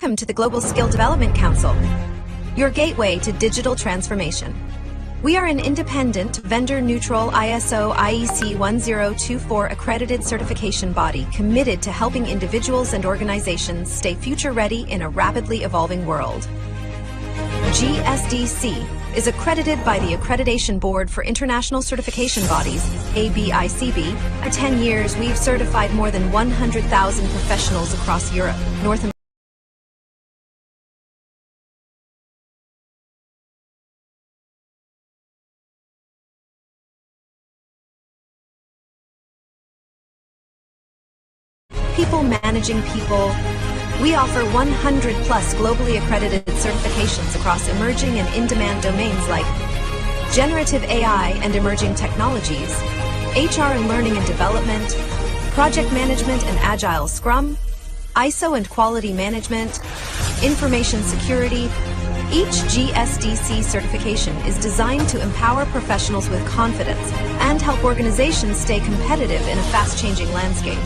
Welcome to the Global Skill Development Council, your gateway to digital transformation. We are an independent, vendor-neutral ISO IEC 1024 accredited certification body committed to helping individuals and organizations stay future-ready in a rapidly evolving world. GSDC is accredited by the Accreditation Board for International Certification Bodies, ABICB. For 10 years, we've certified more than 100,000 professionals across Europe, North America, people managing people. We offer 100 plus globally accredited certifications across emerging and in-demand domains like generative AI and emerging technologies, HR and learning and development, project management and agile scrum, ISO and quality management, information security. Each GSDC certification is designed to empower professionals with confidence and help organizations stay competitive in a fast-changing landscape.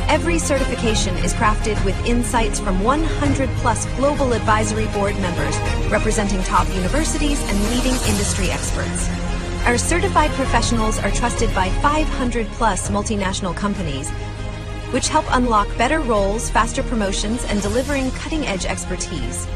Every certification is crafted with insights from 100 plus global advisory board members representing top universities and leading industry experts. Our certified professionals are trusted by 500 plus multinational companies, which help unlock better roles, faster promotions, and delivering cutting-edge expertise.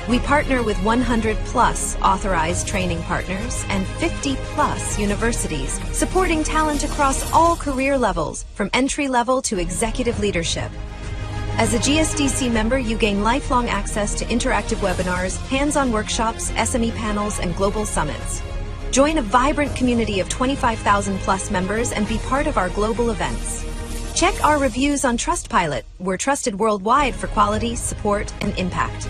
We partner with 100 plus authorized training partners and 50 plus universities, supporting talent across all career levels, from entry-level to executive leadership. As a GSDC member, you gain lifelong access to interactive webinars, hands-on workshops, SME panels, and global summits. Join a vibrant community of 25,000 plus members and be part of our global events. Check our reviews on Trustpilot. We're trusted worldwide for quality, support, and impact.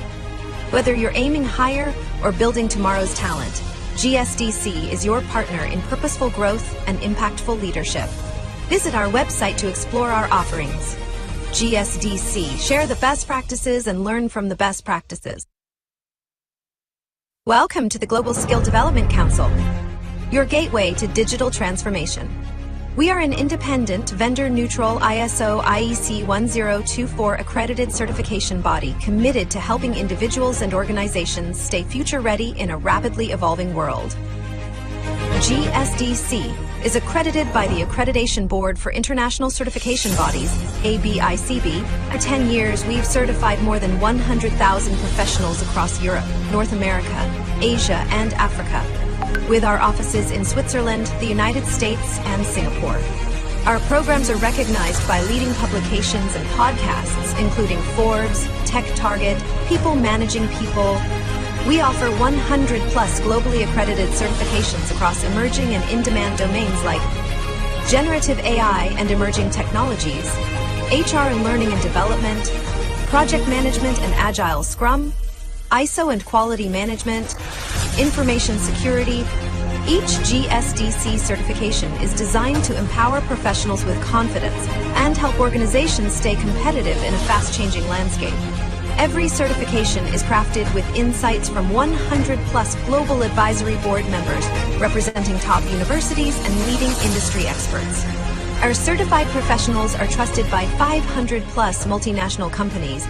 Whether you're aiming higher or building tomorrow's talent, GSDC is your partner in purposeful growth and impactful leadership. Visit our website to explore our offerings. GSDC, share the best practices and learn from the best practices. Welcome to the Global Skill Development Council, your gateway to digital transformation. We are an independent, vendor-neutral ISO IEC 1024 accredited certification body committed to helping individuals and organizations stay future-ready in a rapidly evolving world. GSDC is accredited by the Accreditation Board for International Certification Bodies, ABICB. For 10 years, we've certified more than 100,000 professionals across Europe, North America, Asia, and Africa, with our offices in Switzerland, the United States, and Singapore. Our programs are recognized by leading publications and podcasts, including Forbes, Tech Target, People Managing People. We offer 100 plus globally accredited certifications across emerging and in-demand domains like generative AI and emerging technologies, HR and learning and development, project management and agile scrum, ISO and quality management, information security. Each GSDC certification is designed to empower professionals with confidence and help organizations stay competitive in a fast-changing landscape. Every certification is crafted with insights from 100 plus global advisory board members representing top universities and leading industry experts. Our certified professionals are trusted by 500 plus multinational companies,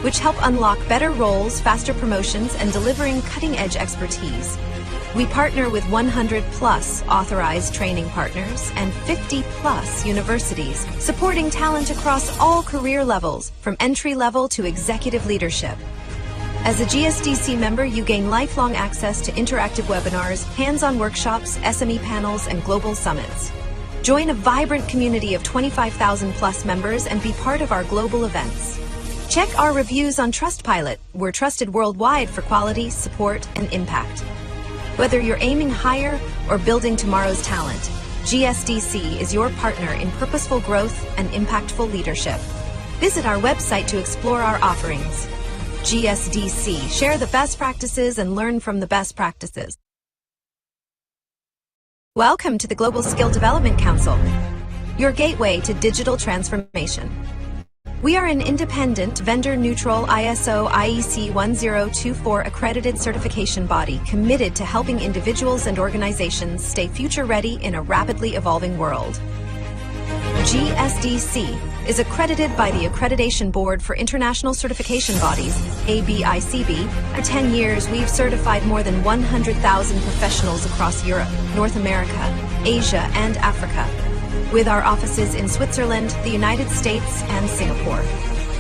which help unlock better roles, faster promotions, and delivering cutting-edge expertise. We partner with 100 plus authorized training partners and 50 plus universities, supporting talent across all career levels, from entry-level to executive leadership. As a GSDC member, you gain lifelong access to interactive webinars, hands-on workshops, SME panels, and global summits. Join a vibrant community of 25,000 plus members and be part of our global events. Check our reviews on Trustpilot. We're trusted worldwide for quality, support, and impact. Whether you're aiming higher or building tomorrow's talent, GSDC is your partner in purposeful growth and impactful leadership. Visit our website to explore our offerings. GSDC, share the best practices and learn from the best practices. Welcome to the Global Skill Development Council, your gateway to digital transformation. We are an independent, vendor-neutral ISO IEC 1024 accredited certification body committed to helping individuals and organizations stay future-ready in a rapidly evolving world. GSDC is accredited by the Accreditation Board for International Certification Bodies, ABICB. For 10 years, we've certified more than 100,000 professionals across Europe, North America, Asia, and Africa, with our offices in Switzerland, the United States, and Singapore.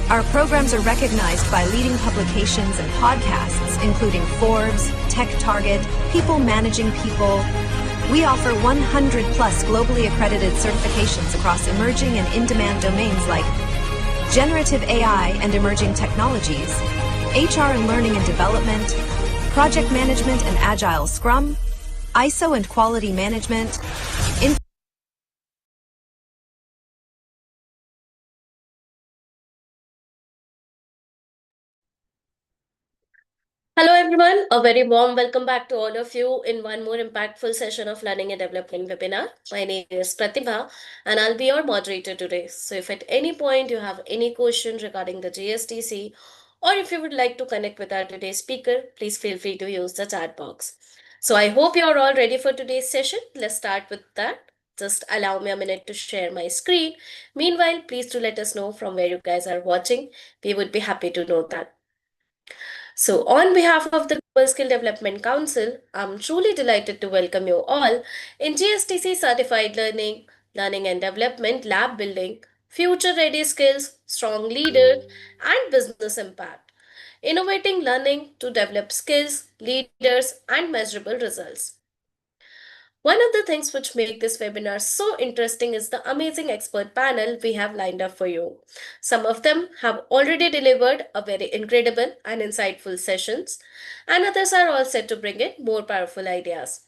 Our programs are recognized by leading publications and podcasts, including Forbes, Tech Target, People Managing People. We offer 100 plus globally accredited certifications across emerging and in-demand domains like generative AI and emerging technologies, HR and learning and development, project management and agile Scrum, ISO and quality management, Hello, everyone. A very warm welcome back to all of you in one more impactful session of Learning and Development webinar. My name is Pratibha, and I'll be your moderator today. So, if at any point you have any question regarding the GSTC, or if you would like to connect with our today's speaker, please feel free to use the chat box. So, I hope you're all ready for today's session. Let's start with that. Just allow me a minute to share my screen. Meanwhile, please do let us know from where you guys are watching. We would be happy to know that. So, on behalf of the Global Skill Development Council, I'm truly delighted to welcome you all in GSTC Certified Learning, Learning and Development Lab Building, Future Ready Skills, Strong Leaders, and Business Impact. Innovating learning to develop skills, leaders, and measurable results. One of the things which make this webinar so interesting is the amazing expert panel we have lined up for you. Some of them have already delivered a very incredible and insightful sessions, and others are all set to bring in more powerful ideas.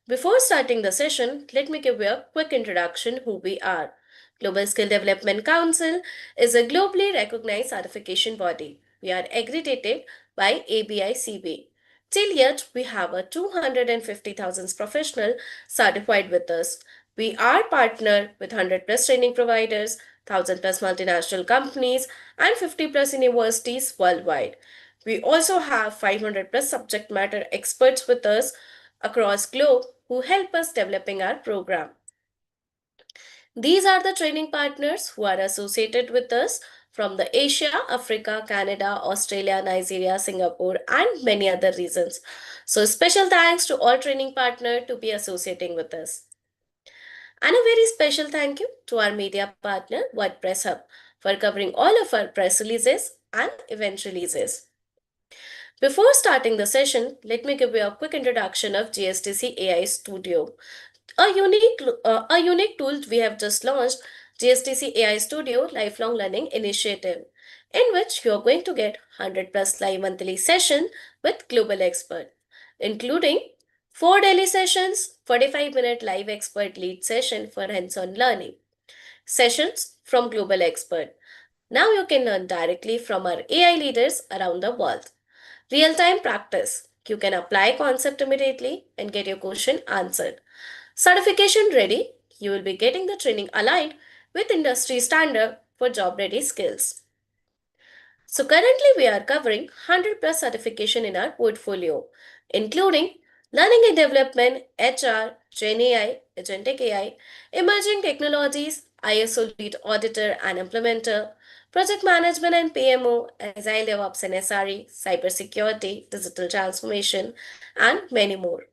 Before starting the session, let me give you a quick introduction who we are. Global Skill Development Council is a globally recognized certification body. We are accredited by ABICB. Till yet, we have a 250,000 professional certified with us. We are partnered with 100 plus training providers, 1,000 plus multinational companies, and 50 plus universities worldwide. We also have 500 plus subject matter experts with us across globe who help us developing our program. These are the training partners who are associated with us from the Asia, Africa, Canada, Australia, Nigeria, Singapore, and many other regions. So special thanks to all training partners to be associating with us. And a very special thank you to our media partner, WordPress Hub, for covering all of our press releases and event releases. Before starting the session, let me give you a quick introduction of GSDC AI Studio. A unique tool we have just launched, GSDC AI Studio Lifelong Learning Initiative, in which you are going to get 100 plus live monthly session with global expert, including 4 daily sessions, 45-minute live expert lead session for hands-on learning, sessions from global expert. Now you can learn directly from our AI leaders around the world. Real-time practice. You can apply concept immediately and get your question answered. Certification ready. You will be getting the training aligned with industry standard for job ready skills. So currently we are covering 100 plus certification in our portfolio, including learning and development, HR, Gen AI, agentic AI, emerging technologies, ISO lead auditor and implementer, project management and PMO, agile DevOps and SRE, cybersecurity, digital transformation, and many more.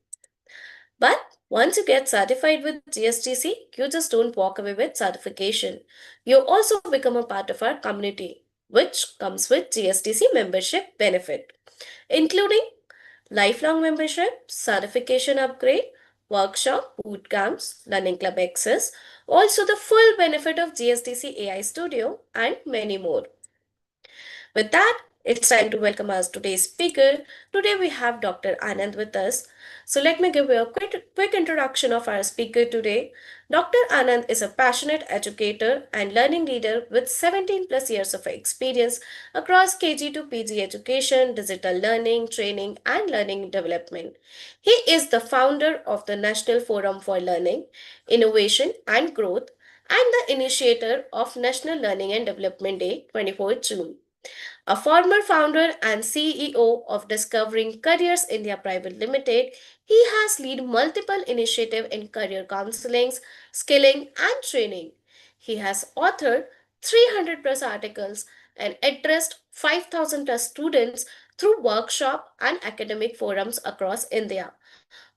But once you get certified with GSTC, you just don't walk away with certification. You also become a part of our community, which comes with GSTC membership benefit, including lifelong membership, certification upgrade, workshop, boot camps, learning club access, also the full benefit of GSTC AI Studio, and many more. With that, it's time to welcome our today's speaker. Today we have Dr. Anand with us. So let me give you a quick introduction of our speaker today. Dr. Anand is a passionate educator and learning leader with 17 plus years of experience across KG to PG education, digital learning, training, and learning development. He is the founder of the National Forum for Learning, Innovation, and Growth, and the initiator of National Learning and Development Day 24 June. A former founder and CEO of Discovering Careers India Private Limited, he has led multiple initiatives in career counselings, skilling, and training. He has authored 300 plus articles and addressed 5,000 plus students through workshop and academic forums across India.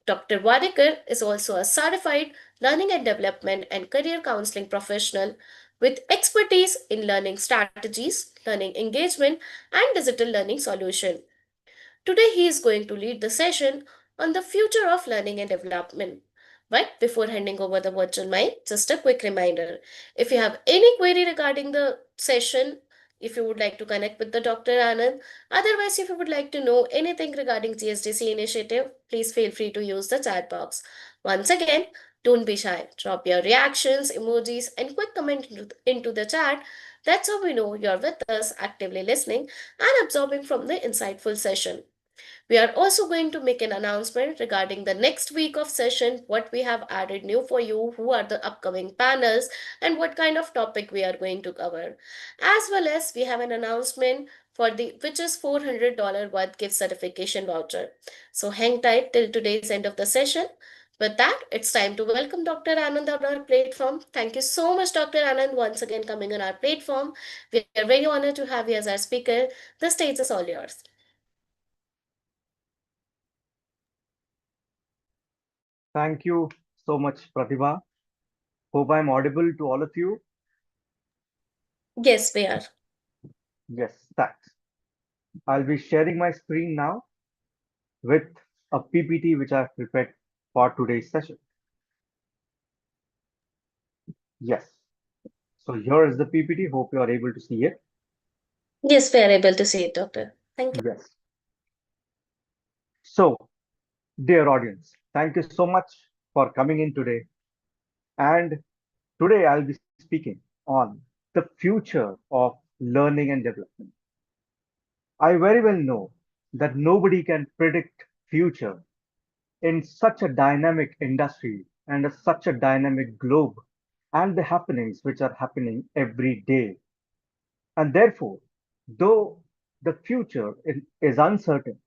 Dr. Wadekar is also a certified learning and development and career counseling professional with expertise in learning strategies, learning engagement, and digital learning solution. Today, he is going to lead the session on the future of learning and development. But before handing over the virtual mic, just a quick reminder. If you have any query regarding the session, if you would like to connect with the Dr. Anand, otherwise, if you would like to know anything regarding GSDC initiative, please feel free to use the chat box. Once again, don't be shy. Drop your reactions, emojis, and quick comment into the chat. That's how we know you're with us, actively listening and absorbing from the insightful session. We are also going to make an announcement regarding the next week of session, what we have added new for you, who are the upcoming panels, and what kind of topic we are going to cover. As well as we have an announcement for the which is $400 worth gift certification voucher. So hang tight till today's end of the session. With that, it's time to welcome Dr. Anand on our platform. Thank you so much, Dr. Anand, once again coming on our platform. We are very honored to have you as our speaker. The stage is all yours. Thank you so much, Pratibha. Hope I'm audible to all of you. Yes, we are. Yes, thanks. I'll be sharing my screen now with a PPT which I've prepared for today's session. Yes. So here is the PPT. Hope you are able to see it. Yes, we are able to see it, Doctor. Thank you. Yes. So, dear audience, thank you so much for coming in today. And today I'll be speaking on the future of learning and development. I very well know that nobody can predict future in such a dynamic industry and such a dynamic globe and the happenings which are happening every day. And therefore, though the future is uncertain,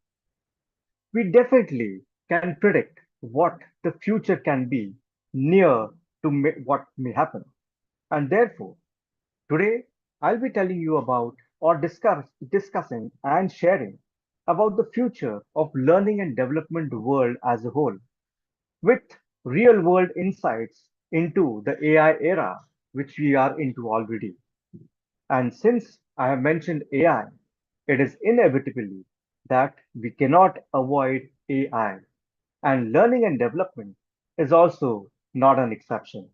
we definitely can predict what the future can be near to what may happen. And therefore, today I'll be telling you about or discussing and sharing about the future of learning and development world as a whole with real world insights into the AI era, which we are into already. And since I have mentioned AI, it is inevitably that we cannot avoid AI. And learning and development is also not an exception.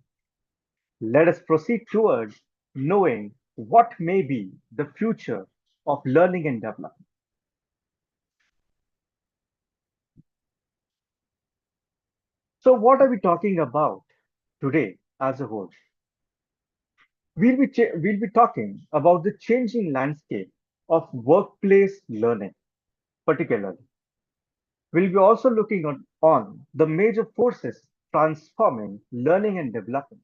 Let us proceed towards knowing what may be the future of learning and development. So, what are we talking about today as a whole? We'll be talking about the changing landscape of workplace learning, particularly. We'll be also looking on the major forces transforming learning and development,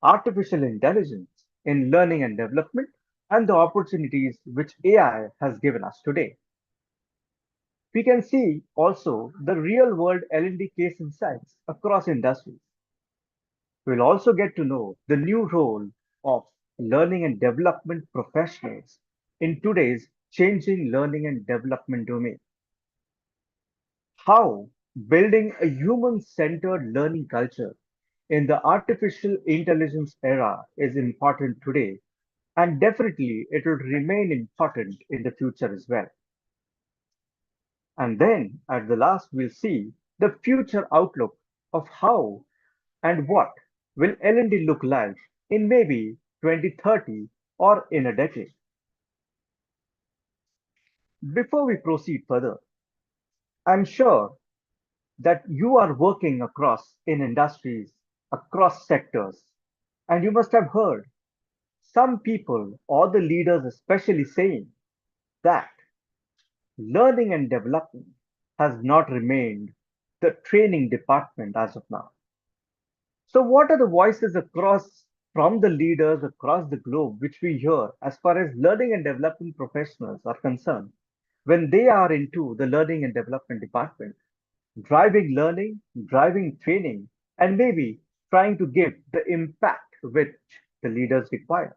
artificial intelligence in learning and development, and the opportunities which AI has given us today. We can see also the real world L&D case insights across industries. We'll also get to know the new role of learning and development professionals in today's changing learning and development domain. How building a human centered learning culture in the artificial intelligence era is important today, and definitely it will remain important in the future as well. And then at the last, we'll see the future outlook of how and what will L&D look like in maybe 2030 or in a decade. Before we proceed further, I'm sure that you are working across in industries, across sectors, and you must have heard some people or the leaders especially saying that learning and development has not remained the training department as of now. So, what are the voices across from the leaders across the globe which we hear as far as learning and development professionals are concerned when they are into the learning and development department, driving learning, driving training, and maybe trying to give the impact which the leaders require.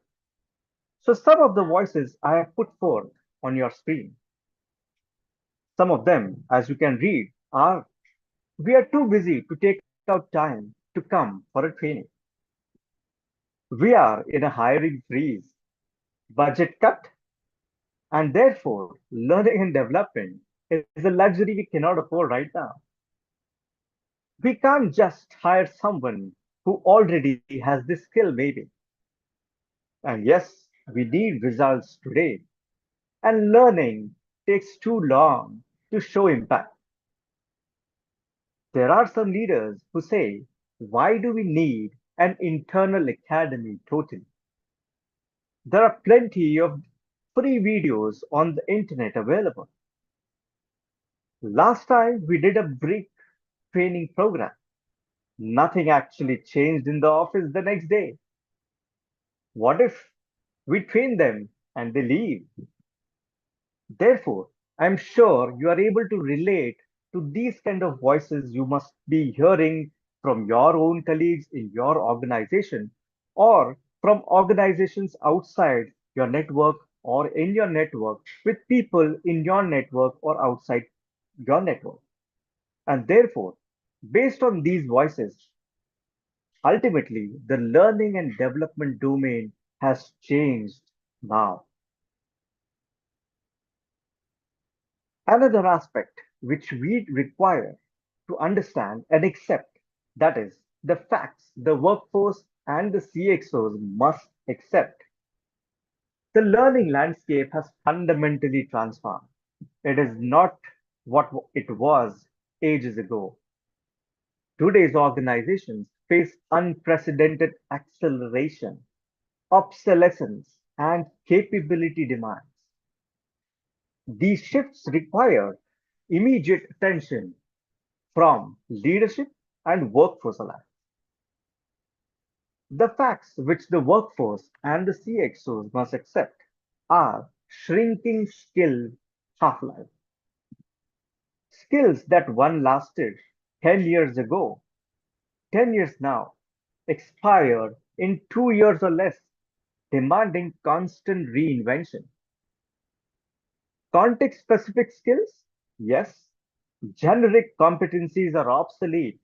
So, some of the voices I have put forth on your screen, some of them, as you can read, are: we are too busy to take out time to come for a training. We are in a hiring freeze, budget cut, and therefore learning and development is a luxury we cannot afford right now. We can't just hire someone who already has this skill, maybe. And yes, we need results today, and learning takes too long to show impact. There are some leaders who say, why do we need an internal academy totally? There are plenty of free videos on the internet available. Last time we did a brief training program. Nothing actually changed in the office the next day. What if we train them and they leave? Therefore, I'm sure you are able to relate to these kind of voices you must be hearing from your own colleagues in your organization or from organizations outside your network or in your network with people in your network or outside your network. And therefore, based on these voices, ultimately the learning and development domain has changed now. Another aspect which we require to understand and accept, that is, the facts the workforce and the CXOs must accept. The learning landscape has fundamentally transformed. It is not what it was ages ago. Today's organizations face unprecedented acceleration, obsolescence, and capability demands. These shifts require immediate attention from leadership and workforce alike. The facts which the workforce and the CXOs must accept are shrinking skill half-life. Skills that one lasted 10 years ago, 10 years now, expire in 2 years or less, demanding constant reinvention. Context-specific skills? Yes. Generic competencies are obsolete.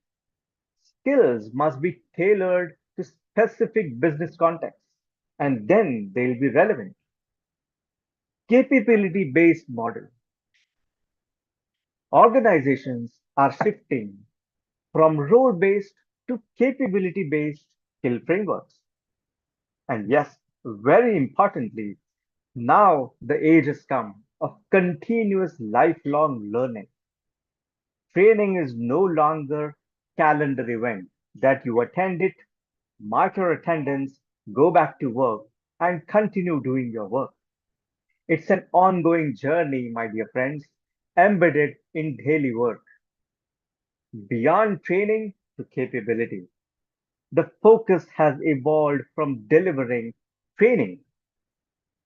Skills must be tailored to specific business contexts, and then they'll be relevant. Capability based model. Organizations are shifting from role based to capability based skill frameworks. And yes, very importantly, now the age has come of continuous lifelong learning. Training is no longer calendar event that you attend it, mark your attendance, go back to work, and continue doing your work. It's an ongoing journey, my dear friends, embedded in daily work. Beyond training to capability, the focus has evolved from delivering training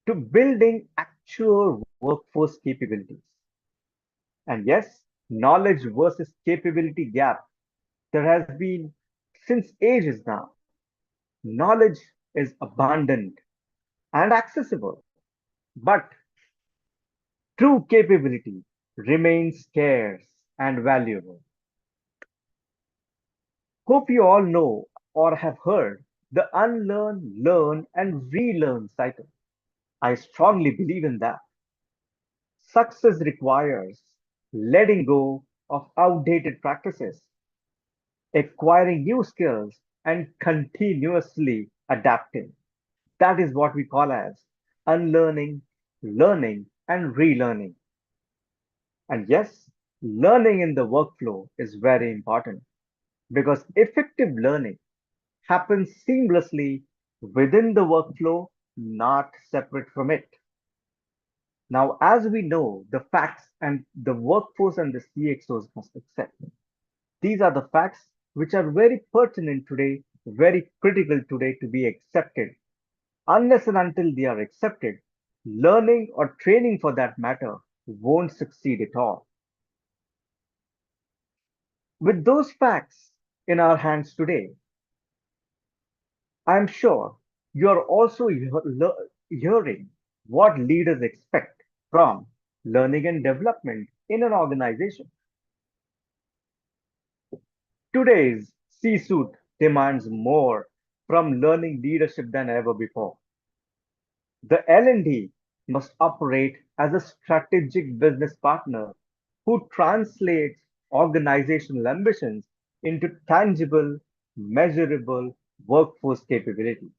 to building actual workforce capabilities. And yes, knowledge versus capability gap, there has been since ages now. Knowledge is abundant and accessible, but true capability remains scarce and valuable. Hope you all know or have heard the unlearn, learn, and relearn cycle. I strongly believe in that. Success requires letting go of outdated practices, acquiring new skills, and continuously adapting. That is what we call as unlearning, learning, and relearning. And yes, learning in the workflow is very important because effective learning happens seamlessly within the workflow, not separate from it. Now, as we know, the facts and the workforce and the CXOs must accept. These are the facts which are very pertinent today, very critical today to be accepted. Unless and until they are accepted, learning or training for that matter won't succeed at all. With those facts in our hands today, I'm sure you're also hearing what leaders expect from learning and development in an organization. Today's C-suite demands more from learning leadership than ever before. The L&D must operate as a strategic business partner who translates organizational ambitions into tangible, measurable workforce capability.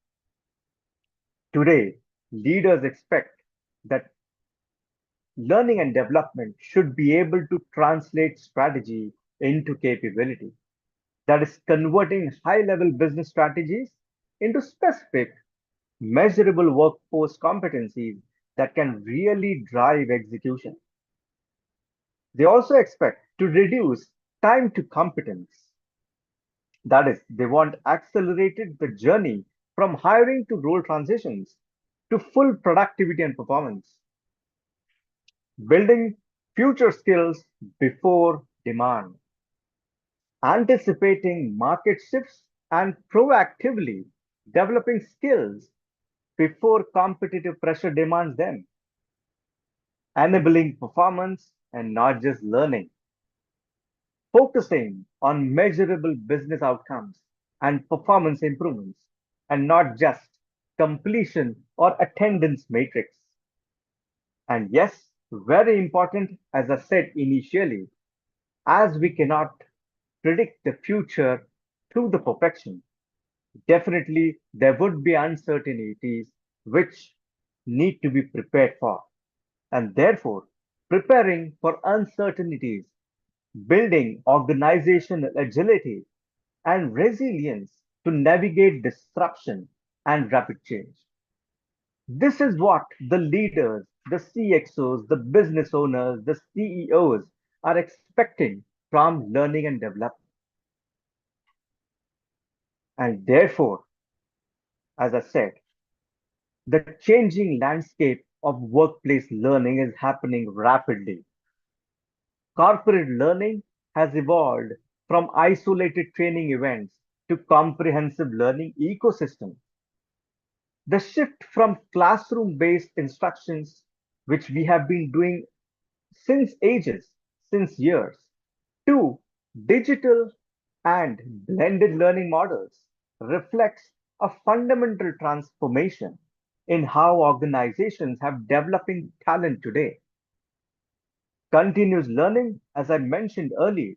Today, leaders expect that learning and development should be able to translate strategy into capability. That is converting high level business strategies into specific, measurable workforce competencies that can really drive execution. They also expect to reduce time to competence. That is, they want accelerated the journey from hiring to role transitions to full productivity and performance, building future skills before demand, anticipating market shifts and proactively developing skills before competitive pressure demands them, enabling performance and not just learning, focusing on measurable business outcomes and performance improvements, and not just completion or attendance matrix. And yes, very important, as I said initially, as we cannot predict the future to the perfection, definitely there would be uncertainties which need to be prepared for. And therefore, preparing for uncertainties, building organizational agility and resilience to navigate disruption and rapid change. This is what the leaders, the CXOs, the business owners, the CEOs are expecting from learning and development. And therefore, as I said, the changing landscape of workplace learning is happening rapidly. Corporate learning has evolved from isolated training events to comprehensive learning ecosystem. The shift from classroom-based instructions, which we have been doing since ages, since years, to digital and blended learning models reflects a fundamental transformation in how organizations have developing talent today. Continuous learning, as I mentioned earlier,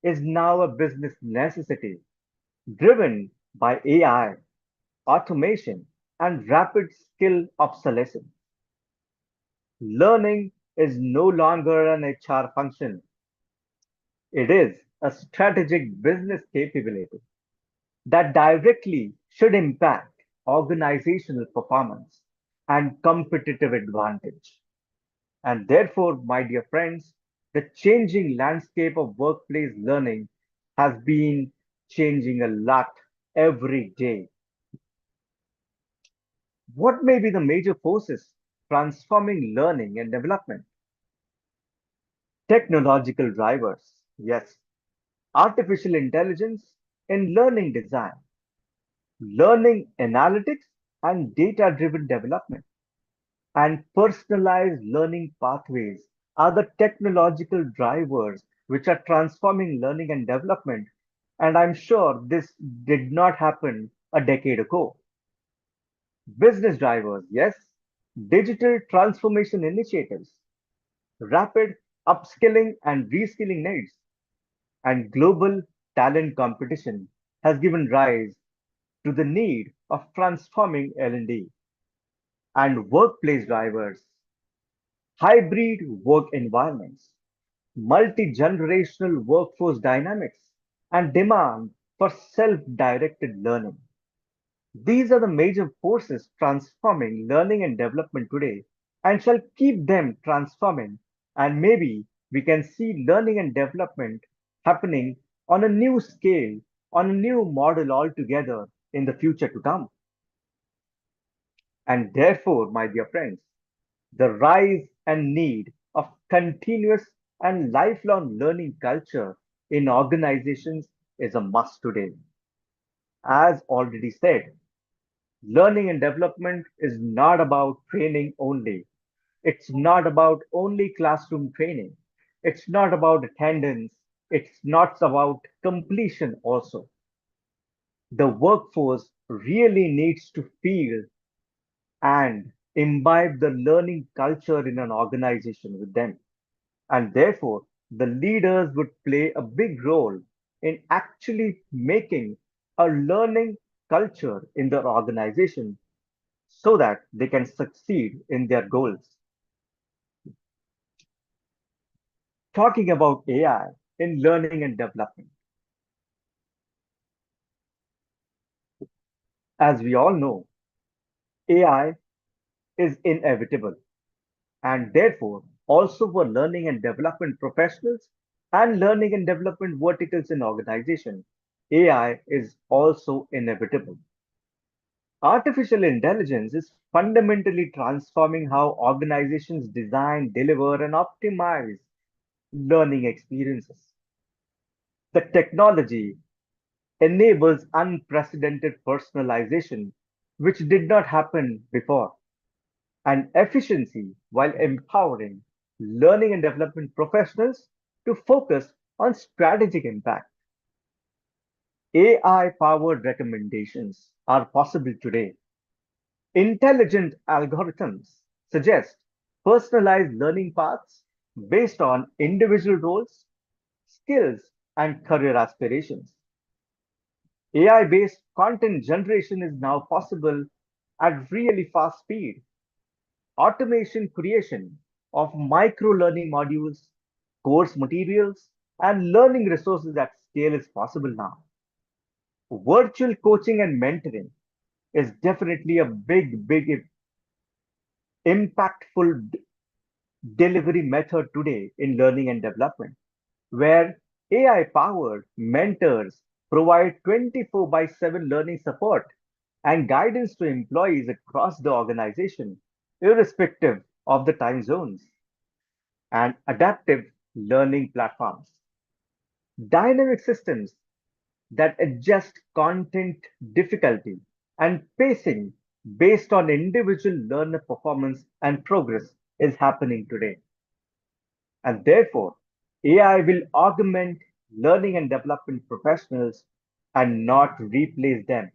is now a business necessity driven by AI, automation, and rapid skill obsolescence. Learning is no longer an HR function, it is a strategic business capability that directly should impact organizational performance and competitive advantage. And therefore, my dear friends, the changing landscape of workplace learning has been changing a lot every day. What may be the major forces transforming learning and development? Technological drivers, yes. Artificial intelligence in learning design, learning analytics, and data driven development, and personalized learning pathways are the technological drivers which are transforming learning and development. And I'm sure this did not happen a decade ago. Business drivers, yes. Digital transformation initiatives, rapid upskilling and reskilling needs, and global talent competition has given rise to the need of transforming L&D. And workplace drivers, hybrid work environments, multi-generational workforce dynamics, and demand for self-directed learning. These are the major forces transforming learning and development today and shall keep them transforming. And maybe we can see learning and development happening on a new scale, on a new model altogether in the future to come. And therefore, my dear friends, the rise and need of continuous and lifelong learning culture in organizations is a must today. As already said, learning and development is not about training only. It's not about only classroom training. It's not about attendance. It's not about completion also. The workforce really needs to feel and imbibe the learning culture in an organization with them. And therefore, the leaders would play a big role in actually making a learning culture in their organization so that they can succeed in their goals. Talking about AI in learning and development, as we all know, AI is inevitable, and therefore, also for learning and development professionals and learning and development verticals in organization, AI is also inevitable. Artificial intelligence is fundamentally transforming how organizations design, deliver, and optimize learning experiences. The technology enables unprecedented personalization, which did not happen before, and efficiency while empowering learning and development professionals to focus on strategic impact. AI powered recommendations are possible today. Intelligent algorithms suggest personalized learning paths based on individual roles, skills, and career aspirations. AI based content generation is now possible at really fast speed. Automation creation of micro learning modules, course materials, and learning resources at scale is possible now. Virtual coaching and mentoring is definitely a big impactful delivery method today in learning and development, where AI powered mentors provide 24 by 7 learning support and guidance to employees across the organization, irrespective of the time zones, and adaptive learning platforms. Dynamic systems that adjust content difficulty and pacing based on individual learner performance and progress is happening today. And therefore, AI will augment learning and development professionals and not replace them.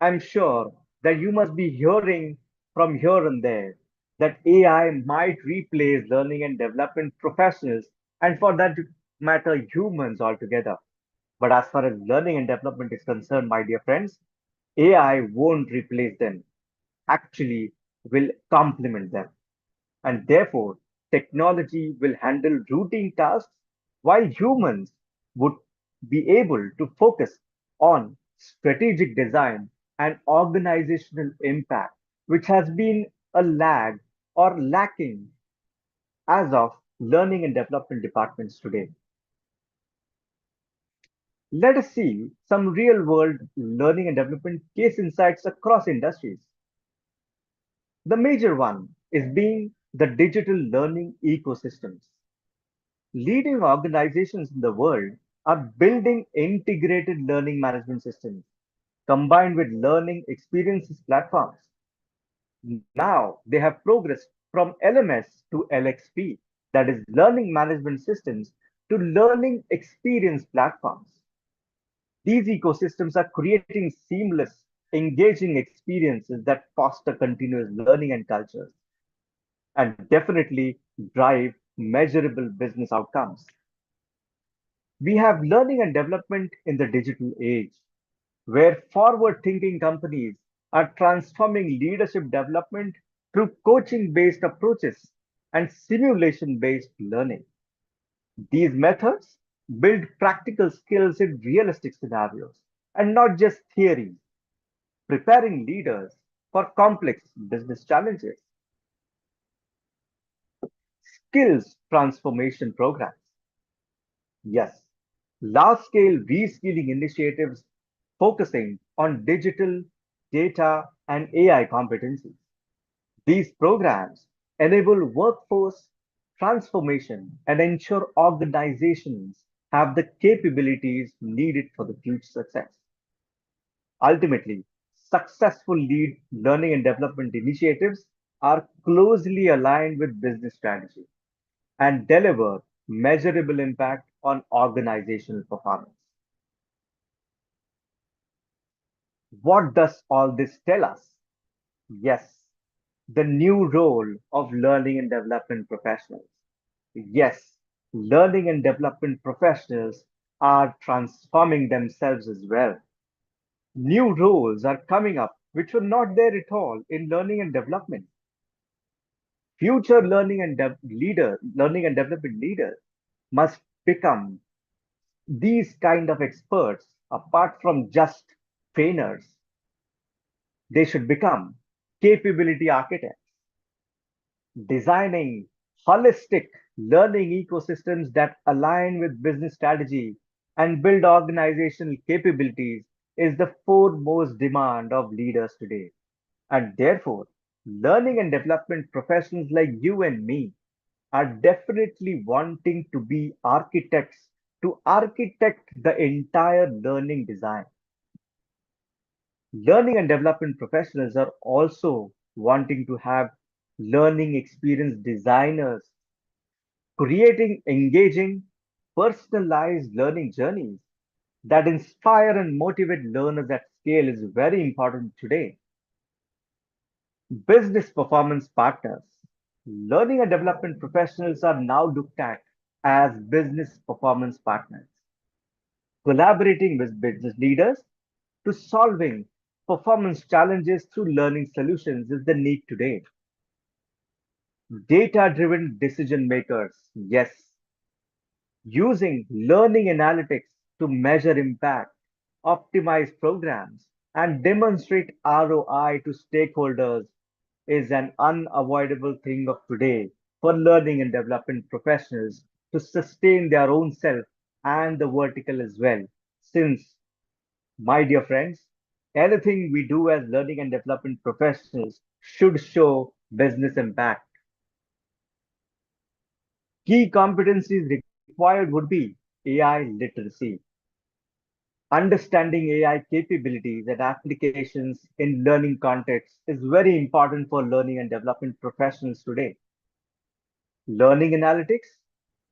I'm sure that you must be hearing from here and there that AI might replace learning and development professionals, and for that matter, humans altogether. But as far as learning and development is concerned, my dear friends, AI won't replace them, actually, will complement them. And therefore, technology will handle routine tasks while humans would be able to focus on strategic design and organizational impact, which has been a lag or lacking as of learning and development departments today. Let us see some real world learning and development case insights across industries. The major one is being the digital learning ecosystems. Leading organizations in the world are building integrated learning management systems combined with learning experiences platforms. Now they have progressed from LMS to LXP, that is, learning management systems, to learning experience platforms. These ecosystems are creating seamless, engaging experiences that foster continuous learning and cultures and definitely drive measurable business outcomes. We have learning and development in the digital age, where forward thinking companies are transforming leadership development through coaching based approaches and simulation based learning. These methods build practical skills in realistic scenarios and not just theories, preparing leaders for complex business challenges. Skills transformation programs. Yes, large scale reskilling initiatives focusing on digital, data, and AI competencies. These programs enable workforce transformation and ensure organizations have the capabilities needed for the future success. Ultimately, successful learning and development initiatives are closely aligned with business strategy and deliver measurable impact on organizational performance. What does all this tell us? Yes, the new role of learning and development professionals. Yes, learning and development professionals are transforming themselves as well. New roles are coming up which were not there at all in learning and development. Future learning and development leaders must become these kind of experts apart from just trainers. They should become capability architects, designing holistic learning ecosystems that align with business strategy and build organizational capabilities is the foremost demand of leaders today. And therefore, learning and development professionals like you and me are definitely wanting to be architects to architect the entire learning design. Learning and development professionals are also wanting to have learning experience designers, creating engaging, personalized learning journeys that inspire and motivate learners at scale is very important today. Business performance partners. Learning and development professionals are now looked at as business performance partners, collaborating with business leaders to solving performance challenges through learning solutions is the need today. Data-driven decision makers, yes, using learning analytics to measure impact, optimize programs, and demonstrate ROI to stakeholders is an unavoidable thing of today for learning and development professionals to sustain their own self and the vertical as well. Since, my dear friends, anything we do as learning and development professionals should show business impact. Key competencies required would be AI literacy, understanding AI capabilities and applications in learning contexts is very important for learning and development professionals today. Learning analytics,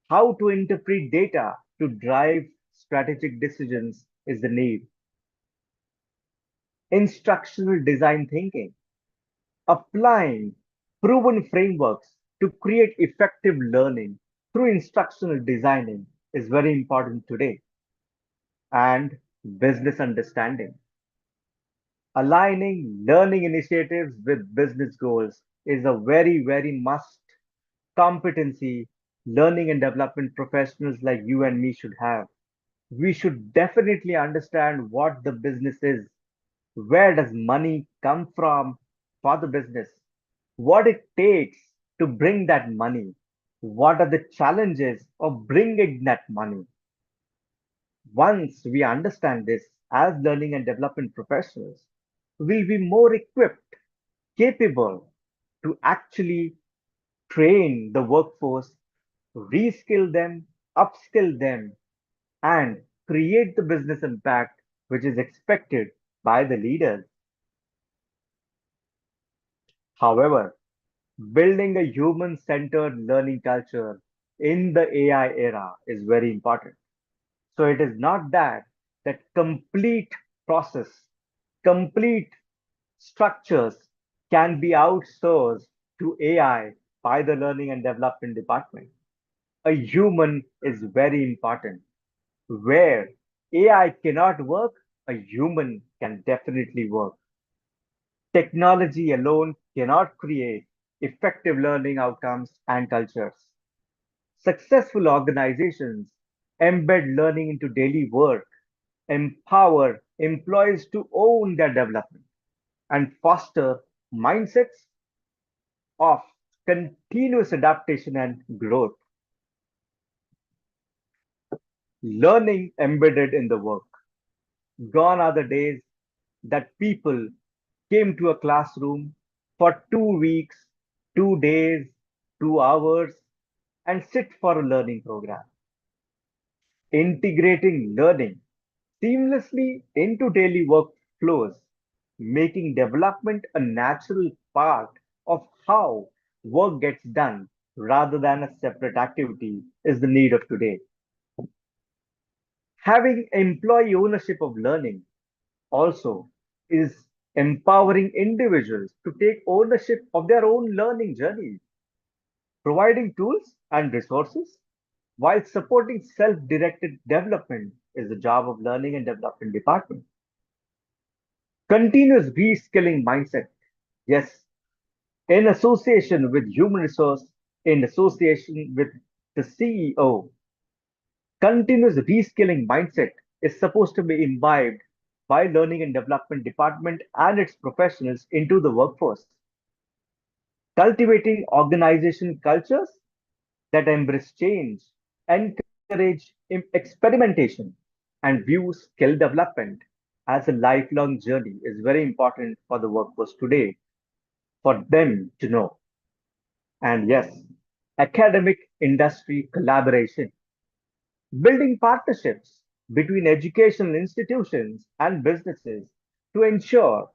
how to interpret data to drive strategic decisions is the need. Instructional design thinking, applying proven frameworks to create effective learning through instructional designing is very important today. And business understanding. Aligning learning initiatives with business goals is a very must competency learning and development professionals like you and me should have. We should definitely understand what the business is, where does money come from for the business, what it takes to bring that money, what are the challenges of bringing that money. Once we understand this as learning and development professionals, we'll be more equipped, capable to actually train the workforce, reskill them, upskill them, and create the business impact which is expected by the leaders. However, building a human centered learning culture in the AI era is very important. So it is not that complete process, complete structures can be outsourced to AI by the learning and development department. A human is very important. Where AI cannot work, a human can definitely work. Technology alone cannot create effective learning outcomes and cultures. Successful organizations embed learning into daily work, empower employees to own their development, and foster mindsets of continuous adaptation and growth. Learning embedded in the work. Gone are the days that people came to a classroom for 2 weeks, 2 days, 2 hours, and sit for a learning program. Integrating learning seamlessly into daily workflows flows, making development a natural part of how work gets done rather than a separate activity is the need of today. Having employee ownership of learning also is empowering individuals to take ownership of their own learning journeys, providing tools and resources while supporting self-directed development is the job of learning and development department. Continuous reskilling mindset. Yes, in association with human resource, in association with the CEO, continuous reskilling mindset is supposed to be imbibed by learning and development department and its professionals into the workforce, cultivating organization cultures that embrace change, encourage experimentation, and view skill development as a lifelong journey is very important for the workforce today for them to know. And yes, academic industry collaboration, building partnerships between educational institutions and businesses to ensure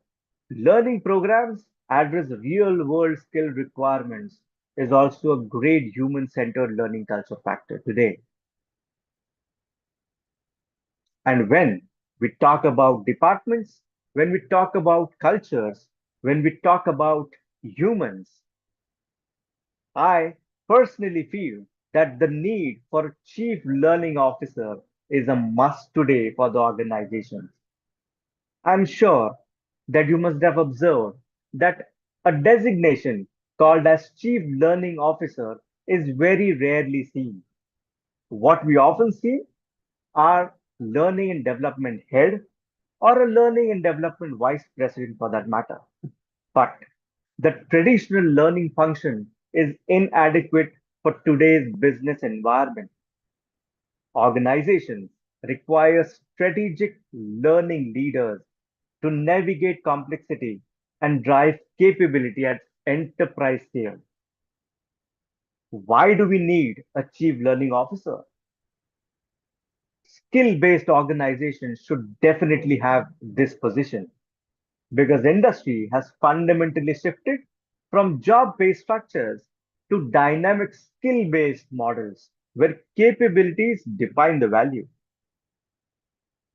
learning programs address real world skill requirements is also a great human centered learning culture factor today. And when we talk about departments, when we talk about cultures, when we talk about humans, I personally feel that the need for a chief learning officer is a must today for the organizations. I'm sure that you must have observed that a designation called as chief learning officer is very rarely seen. What we often see are learning and development head or a learning and development vice president for that matter. But the traditional learning function is inadequate for today's business environment. Organizations require strategic learning leaders to navigate complexity and drive capability at enterprise scale. Why do we need a chief learning officer? Skill based organizations should definitely have this position because industry has fundamentally shifted from job based structures to dynamic skill based models where capabilities define the value.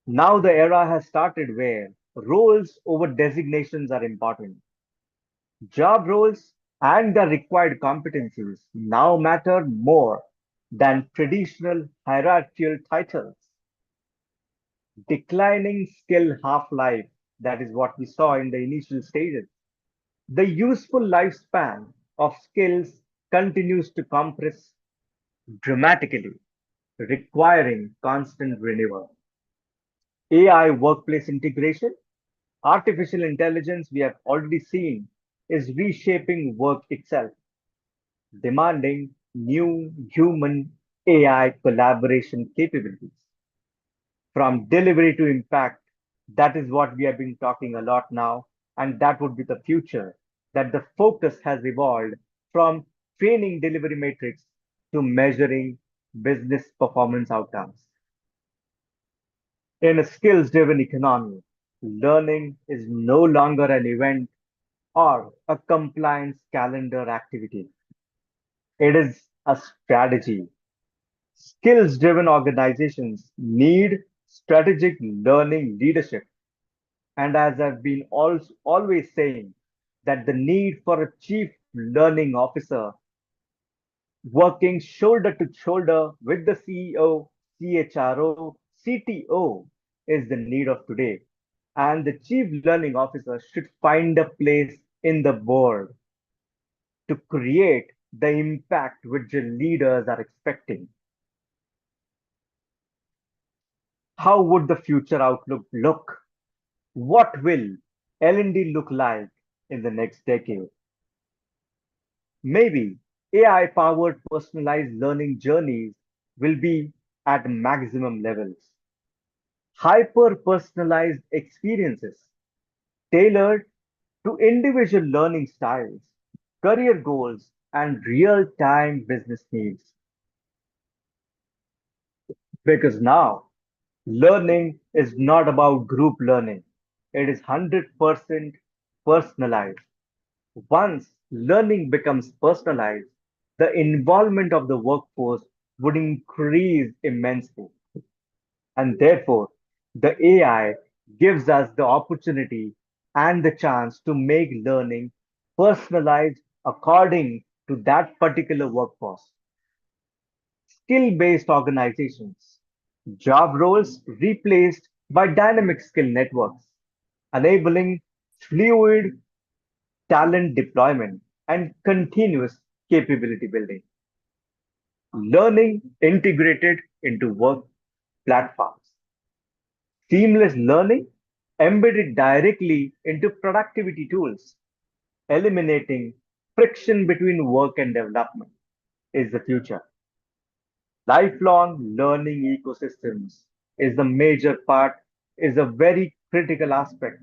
Now the era has started where roles over designations are important. Job roles and the required competencies now matter more than traditional hierarchical titles. Declining skill half-life, that is what we saw in the initial stages. The useful lifespan of skills continues to compress dramatically, requiring constant renewal. AI workplace integration, artificial intelligence, we have already seen, is reshaping work itself, demanding new human AI collaboration capabilities. From delivery to impact, that is what we have been talking a lot now, and that would be the future. That the focus has evolved from training delivery metrics to measuring business performance outcomes. In a skills driven economy, learning is no longer an event or a compliance calendar activity. It is a strategy. Skills driven organizations need strategic learning leadership. And as I've been always saying, that the need for a chief learning officer working shoulder to shoulder with the CEO, CHRO, CTO is the need of today. And the chief learning officer should find a place in the board to create the impact which the leaders are expecting. How would the future outlook look? What will L&D look like in the next decade? Maybe AI powered personalized learning journeys will be at maximum levels. Hyper personalized experiences tailored to individual learning styles, career goals, and real time business needs. Because now learning is not about group learning. it is 100% personalized. Once learning becomes personalized, the involvement of the workforce would increase immensely. And therefore, the AI gives us the opportunity and the chance to make learning personalized according to that particular workforce. Skill-based organizations, job roles replaced by dynamic skill networks, enabling fluid talent deployment and continuous capability building. Learning integrated into work platforms. Seamless learning embedded directly into productivity tools, eliminating friction between work and development is the future. Lifelong learning ecosystems is the major part, is a very critical aspect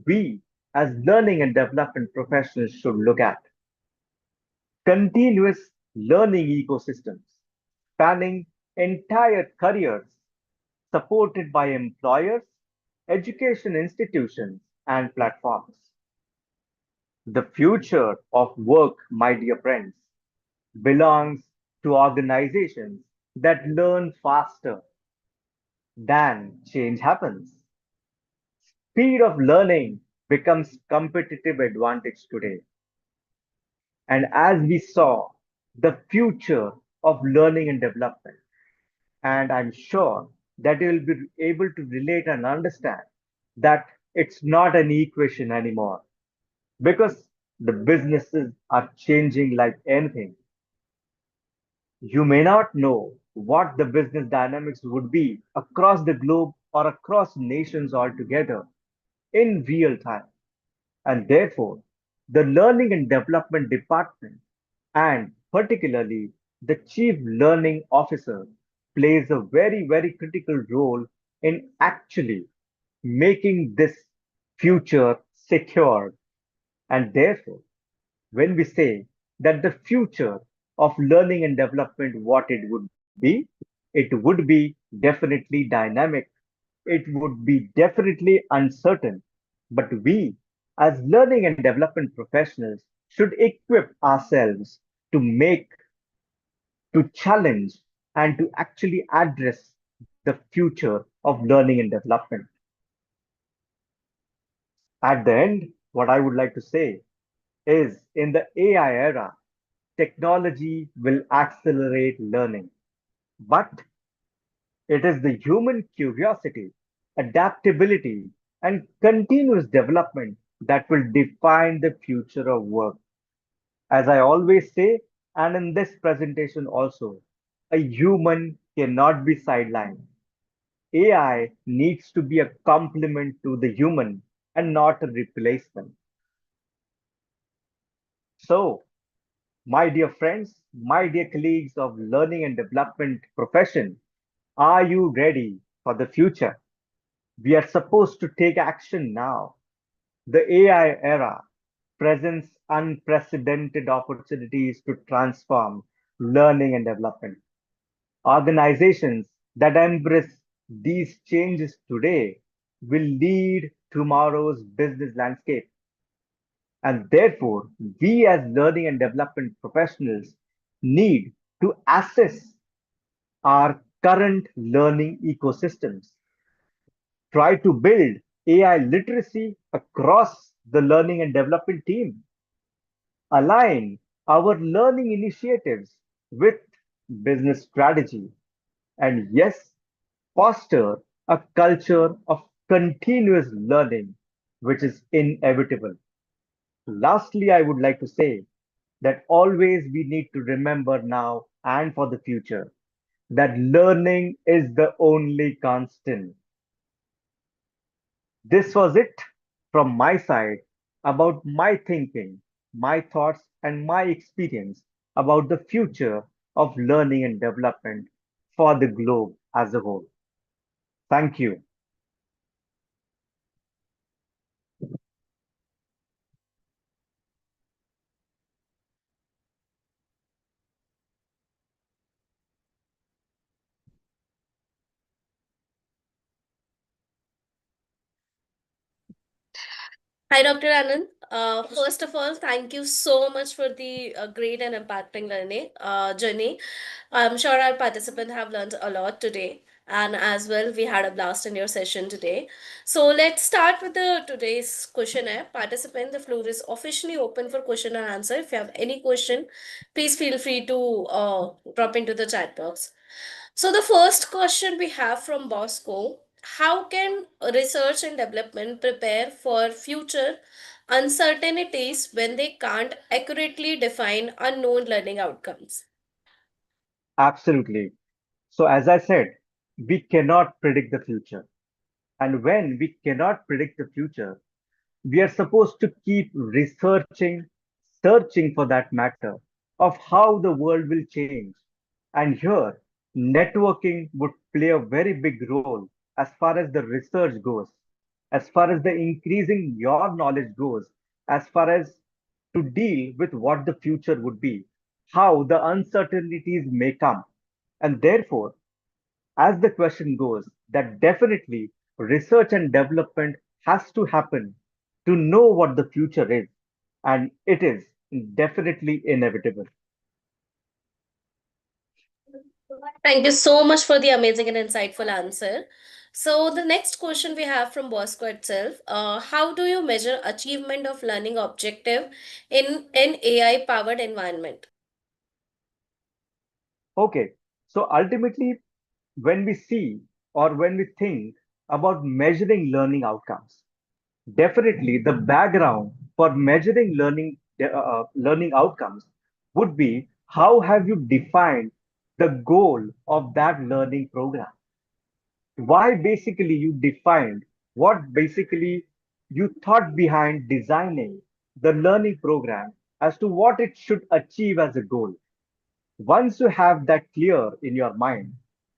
we as learning and development professionals should look at. Continuous learning ecosystems spanning entire careers supported by employers, education institutions, and platforms. The future of work, my dear friends, belongs to organizations that learn faster than change happens. Speed of learning becomes competitive advantage today. And as we saw, the future of learning and development, and I'm sure that you will be able to relate and understand that it's not an equation anymore because the businesses are changing like anything. You may not know what the business dynamics would be across the globe or across nations altogether in real time. And therefore, the learning and development department, and particularly the chief learning officer, plays a very, very critical role in actually making this future secure. And therefore, when we say that the future of learning and development, what it would be, it would be definitely dynamic. It would be definitely uncertain. But we, as learning and development professionals, should equip ourselves to make, to challenge, and to actually address the future of learning and development. At the end, what I would like to say is in the AI era, technology will accelerate learning, but it is the human curiosity, adaptability, and continuous development that will define the future of work. As I always say, and in this presentation also, a human cannot be sidelined. AI needs to be a complement to the human and not a replacement. So, my dear friends, my dear colleagues of learning and development profession, are you ready for the future? We are supposed to take action now. The AI era presents unprecedented opportunities to transform learning and development. Organizations that embrace these changes today will lead tomorrow's business landscape. And therefore, we as learning and development professionals need to assess our current learning ecosystems, try to build AI literacy across the learning and development team, align our learning initiatives with business strategy, and yes, foster a culture of continuous learning, which is inevitable. Lastly, I would like to say that always we need to remember now and for the future that learning is the only constant. This was it from my side about my thinking, my thoughts, and my experience about the future of learning and development for the globe as a whole. Thank you. Hi, Dr. Anand. First of all, thank you so much for the great and impacting journey. I'm sure our participants have learned a lot today, and as well, we had a blast in your session today. So let's start with the today's questionnaire. Participant, the floor is officially open for question and answer. If you have any question, please feel free to drop into the chat box. So the first question we have from Bosco: how can research and development prepare for future uncertainties when they can't accurately define unknown learning outcomes? Absolutely. So, as I said, we cannot predict the future. And when we cannot predict the future, we are supposed to keep researching, searching for that matter of how the world will change. And here, networking would play a very big role as far as the research goes, as far as the increasing your knowledge goes, as far as to deal with what the future would be, how the uncertainties may come. And therefore, as the question goes, that definitely research and development has to happen to know what the future is, and it is definitely inevitable. Thank you so much for the amazing and insightful answer. So the next question we have from Bosco itself, how do you measure achievement of learning objective in an AI powered environment? Okay, so ultimately, when we see or when we think about measuring learning outcomes, definitely the background for measuring learning outcomes would be how have you defined the goal of that learning program? Why basically you defined what basically you thought behind designing the learning program as to what it should achieve as a goal. Once you have that clear in your mind,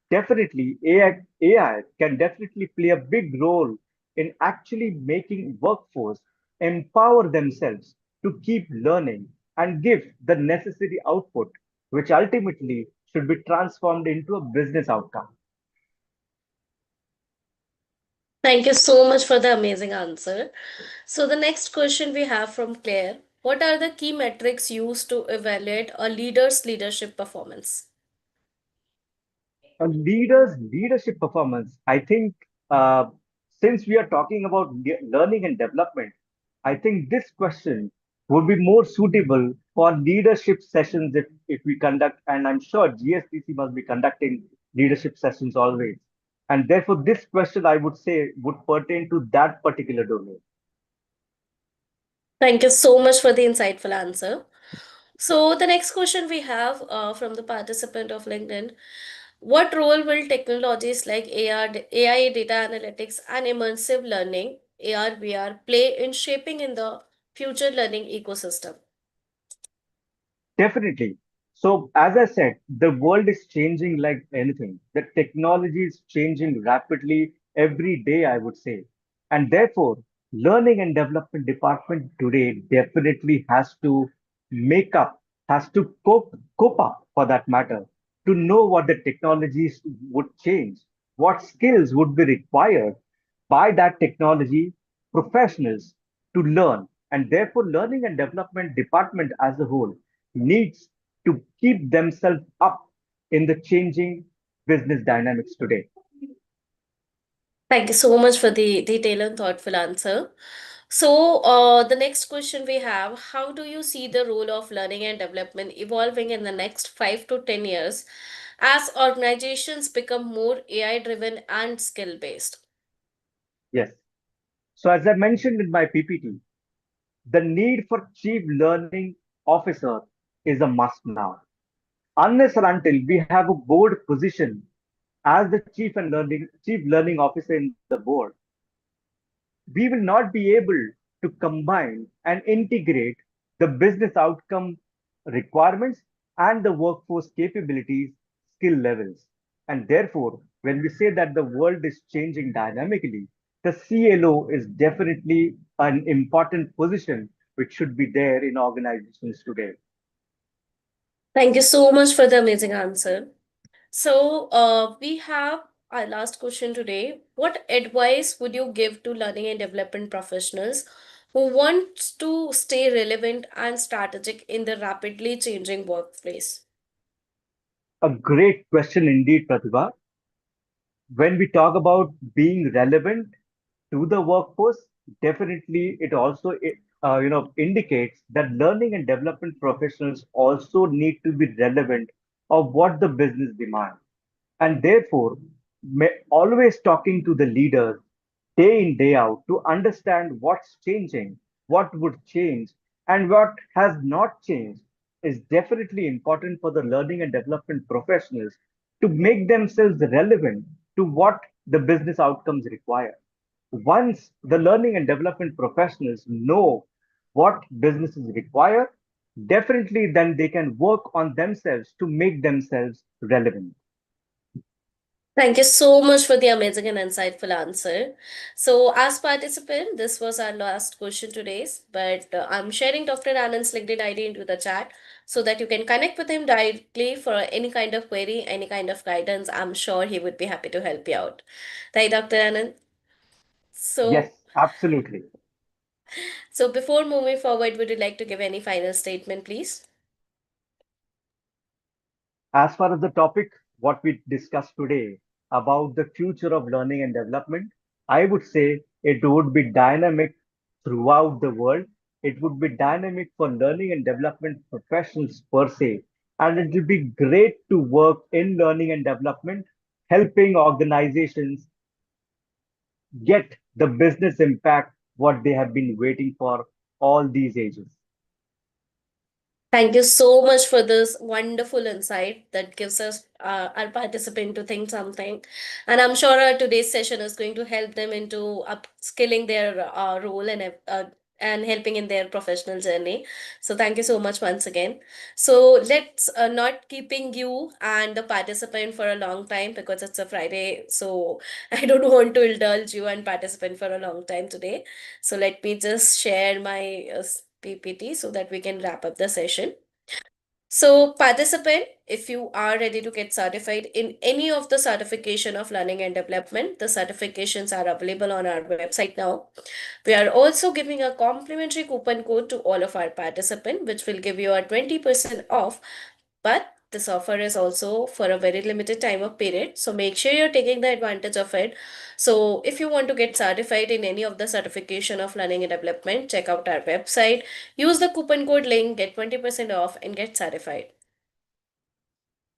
definitely AI can definitely play a big role in actually making workforce empower themselves to keep learning and give the necessary output, which ultimately should be transformed into a business outcome. Thank you so much for the amazing answer. So the next question we have from Claire. What are the key metrics used to evaluate a leader's leadership performance? A leader's leadership performance, I think, since we are talking about learning and development, I think this question would be more suitable for leadership sessions if we conduct, and I'm sure GSDC must be conducting leadership sessions always. And therefore, this question I would say would pertain to that particular domain. Thank you so much for the insightful answer. So the next question we have from the participant of LinkedIn. What role will technologies like AI, data analytics, and immersive learning, AR, VR, play in shaping in the future learning ecosystem? Definitely. So, as I said, the world is changing like anything. The technology is changing rapidly every day, I would say. And therefore, learning and development department today definitely has to make up, has to cope up for that matter, to know what the technologies would change, what skills would be required by that technology professionals to learn. And therefore, learning and development department as a whole needs to keep themselves up in the changing business dynamics today. Thank you so much for the detailed and thoughtful answer. So, the next question we have: how do you see the role of learning and development evolving in the next 5 to 10 years as organizations become more AI driven and skill based? Yes. So, as I mentioned in my PPT, the need for chief learning officer is a must now. Unless and until we have a board position as the chief learning officer in the board, we will not be able to combine and integrate the business outcome requirements and the workforce capabilities, skill levels. And therefore, when we say that the world is changing dynamically, the CLO is definitely an important position which should be there in organizations today. Thank you so much for the amazing answer. So, we have our last question today. What advice would you give to learning and development professionals who wants to stay relevant and strategic in the rapidly changing workplace? A great question indeed, Pratibha. When we talk about being relevant to the workforce, definitely it also indicates that learning and development professionals also need to be relevant of what the business demands, and therefore always talking to the leaders day in day out to understand what's changing, what would change, and what has not changed is definitely important for the learning and development professionals to make themselves relevant to what the business outcomes require. Once the learning and development professionals know what businesses require, definitely then they can work on themselves to make themselves relevant. Thank you so much for the amazing and insightful answer. So, as participant, this was our last question today, but I'm sharing Dr. Anand's LinkedIn ID into the chat so that you can connect with him directly for any kind of query, any kind of guidance. I'm sure he would be happy to help you out. Thank you, Dr. Anand. Yes, So, absolutely. before moving forward, would you like to give any final statement, please? As far as the topic, what we discussed today about the future of learning and development, I would say it would be dynamic throughout the world. It would be dynamic for learning and development professionals per se. And it would be great to work in learning and development, helping organizations get the business impact what they have been waiting for all these ages. Thank you so much for this wonderful insight that gives us our participant to think something. And I'm sure our today's session is going to help them into upskilling their role and helping in their professional journey. So thank you so much once again. So let's not keeping you and the participant for a long time because it's a Friday. So I don't want to indulge you and participant for a long time today. So let me just share my PPT so that we can wrap up the session. So, participant, if you are ready to get certified in any of the certification of learning and development, the certifications are available on our website now. We are also giving a complimentary coupon code to all of our participants, which will give you a 20% off, but this offer is also for a very limited time of period. So make sure you're taking the advantage of it. So if you want to get certified in any of the certification of learning and development, check out our website. Use the coupon code link, get 20% off and get certified.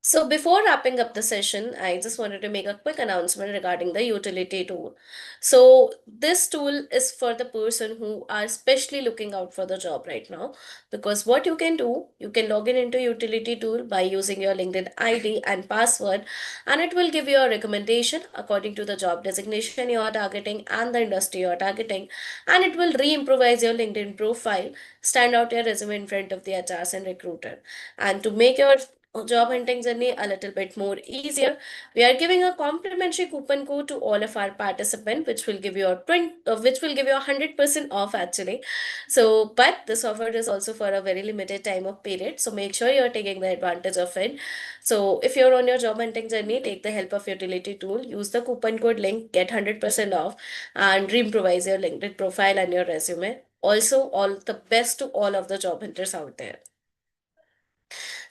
So before wrapping up the session, I just wanted to make a quick announcement regarding the utility tool. So this tool is for the person who are especially looking out for the job right now, because what you can do, you can log in into utility tool by using your LinkedIn ID and password, and it will give you a recommendation according to the job designation you are targeting and the industry you are targeting, and it will re-improvise your LinkedIn profile, stand out your resume in front of the HRs and recruiter. And to make your job hunting journey a little bit more easier, we are giving a complimentary coupon code to all of our participants, which will give you a 100% off actually. So, but this offer is also for a very limited time of period. So make sure you're taking the advantage of it. So if you're on your job hunting journey, take the help of utility tool, use the coupon code link, get 100% off, and re-improvise your LinkedIn profile and your resume. Also, all the best to all of the job hunters out there.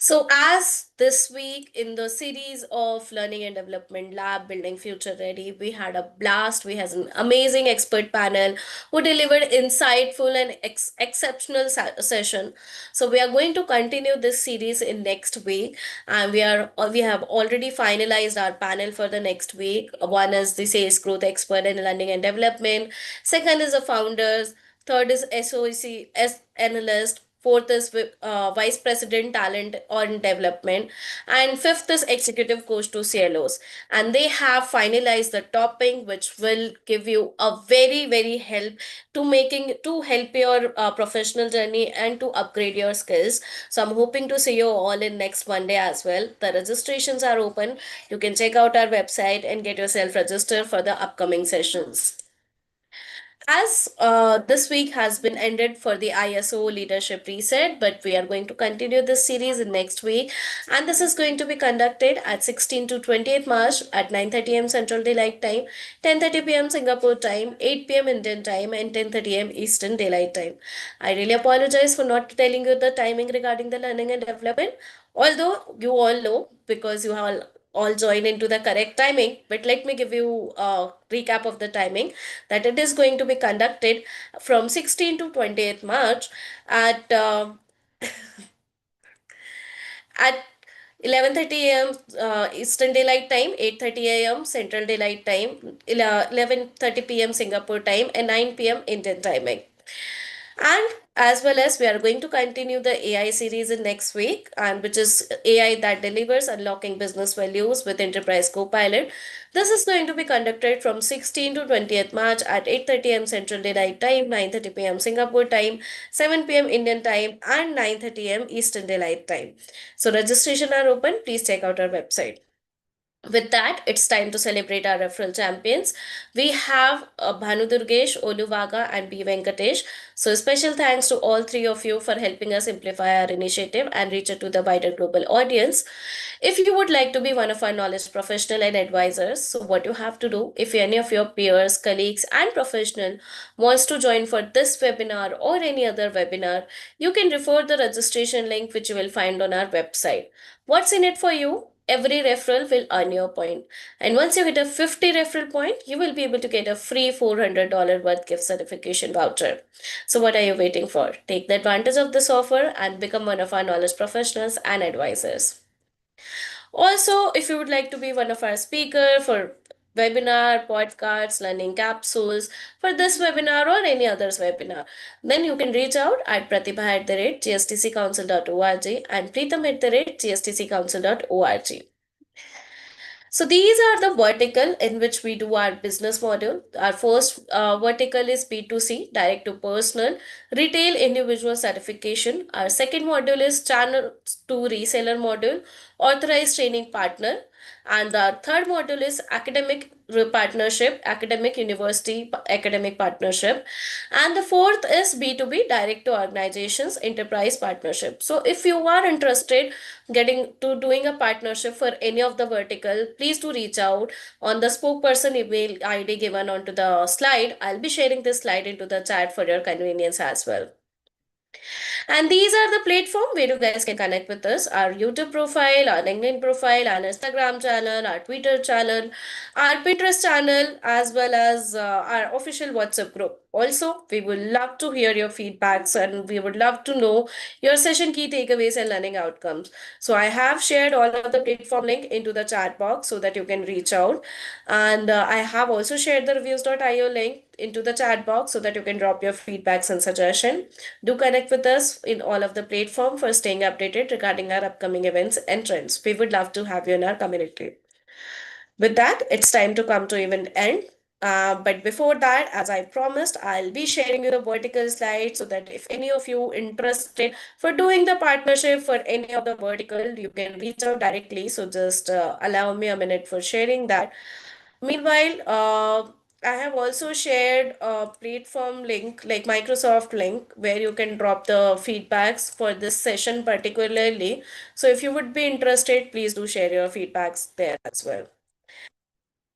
So, as this week in the series of Learning and Development Lab Building Future Ready, we had a blast. We had an amazing expert panel who delivered insightful and exceptional session. So, we are going to continue this series in next week, and we have already finalized our panel for the next week. One is the sales growth expert in learning and development. Second is the founders. Third is SOC analyst. Fourth is vice president talent on development, and fifth is executive coach to CLOs. And they have finalized the topping, which will give you a very help to help your professional journey and to upgrade your skills. So I'm hoping to see you all in next Monday as well. The registrations are open. You can check out our website and get yourself registered for the upcoming sessions. As this week has been ended for the ISO leadership reset, but we are going to continue this series in next week, and this is going to be conducted at 16 to 28th March at 9:30 a.m. Central Daylight Time, 10:30 p.m. Singapore time, 8 p.m. Indian time, and 10:30 a.m. Eastern Daylight Time. I really apologize for not telling you the timing regarding the learning and development, although you all know because you have all joined into the correct timing. But let me give you a recap of the timing that it is going to be conducted from 16 to 28th March at at 11:30 a.m. Eastern Daylight Time, 8:30 a.m. Central Daylight Time, 11:30 p.m. Singapore time, and 9 p.m. Indian timing. And as well as we are going to continue the AI series in next week, and which is AI that delivers unlocking business values with Enterprise Copilot. This is going to be conducted from 16 to 20th March at 8:30 a.m. Central Daylight Time, 9:30 p.m. Singapore time, 7 p.m. Indian time, and 9:30 a.m. Eastern Daylight Time. So registration are open. Please check out our website. With that, it's time to celebrate our referral champions. We have Bhanu Durgesh, Olu Vaga, and B. Venkatesh. So, special thanks to all three of you for helping us simplify our initiative and reach it to the wider global audience. If you would like to be one of our knowledge professional and advisors, so what you have to do, if any of your peers, colleagues, and professional wants to join for this webinar or any other webinar, you can refer the registration link which you will find on our website. What's in it for you? Every referral will earn your point. And once you hit a 50 referral point, you will be able to get a free $400 worth gift certification voucher. So what are you waiting for? Take the advantage of this offer and become one of our knowledge professionals and advisors. Also, if you would like to be one of our speaker for webinar, podcasts, learning capsules for this webinar or any others webinar, then you can reach out at pratibha@gsdccouncil.org and preetham@gsdccouncil.org. So these are the vertical in which we do our business model. Our first vertical is B2C, direct to personal, retail individual certification. Our second module is channel to reseller module, authorized training partner. And the third module is academic partnership, academic university academic partnership. And the fourth is B2B, direct to organizations, enterprise partnership. So if you are interested getting to doing a partnership for any of the vertical, please do reach out on the spokesperson email ID given onto the slide. I'll be sharing this slide into the chat for your convenience as well. And these are the platform where you guys can connect with us. Our YouTube profile, our LinkedIn profile, our Instagram channel, our Twitter channel, our Pinterest channel, as well as our official WhatsApp group. Also, we would love to hear your feedbacks and we would love to know your session key takeaways and learning outcomes. So I have shared all of the platform link into the chat box so that you can reach out. And I have also shared the reviews.io link into the chat box so that you can drop your feedbacks and suggestion. Do connect with us in all of the platform for staying updated regarding our upcoming events and trends. We would love to have you in our community. With that, it's time to come to event end. But before that, as I promised, I'll be sharing you the vertical slide so that if any of you interested for doing the partnership for any of the vertical, you can reach out directly. So just allow me a minute for sharing that. Meanwhile, I have also shared a platform link, like Microsoft link, where you can drop the feedbacks for this session particularly. So if you would be interested, please do share your feedbacks there as well.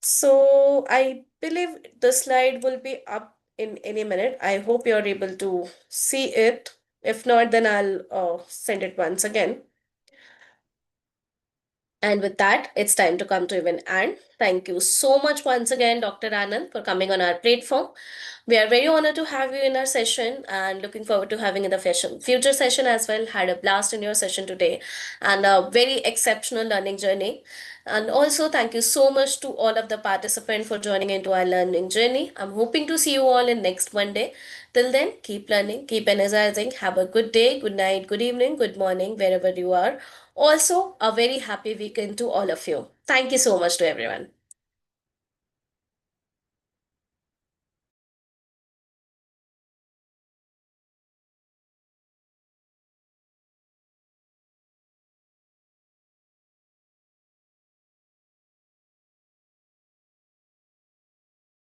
So I believe the slide will be up in any minute. I hope you're able to see it. If not, then I'll send it once again. And with that, it's time to come to even end. Thank you so much once again, Dr. Anand, for coming on our platform. We are very honored to have you in our session and looking forward to having in the future session as well. Had a blast in your session today and a very exceptional learning journey. And also, thank you so much to all of the participants for joining into our learning journey. I'm hoping to see you all in next Monday. Till then, keep learning, keep energizing. Have a good day, good night, good evening, good morning, wherever you are. Also, a very happy weekend to all of you. Thank you so much to everyone.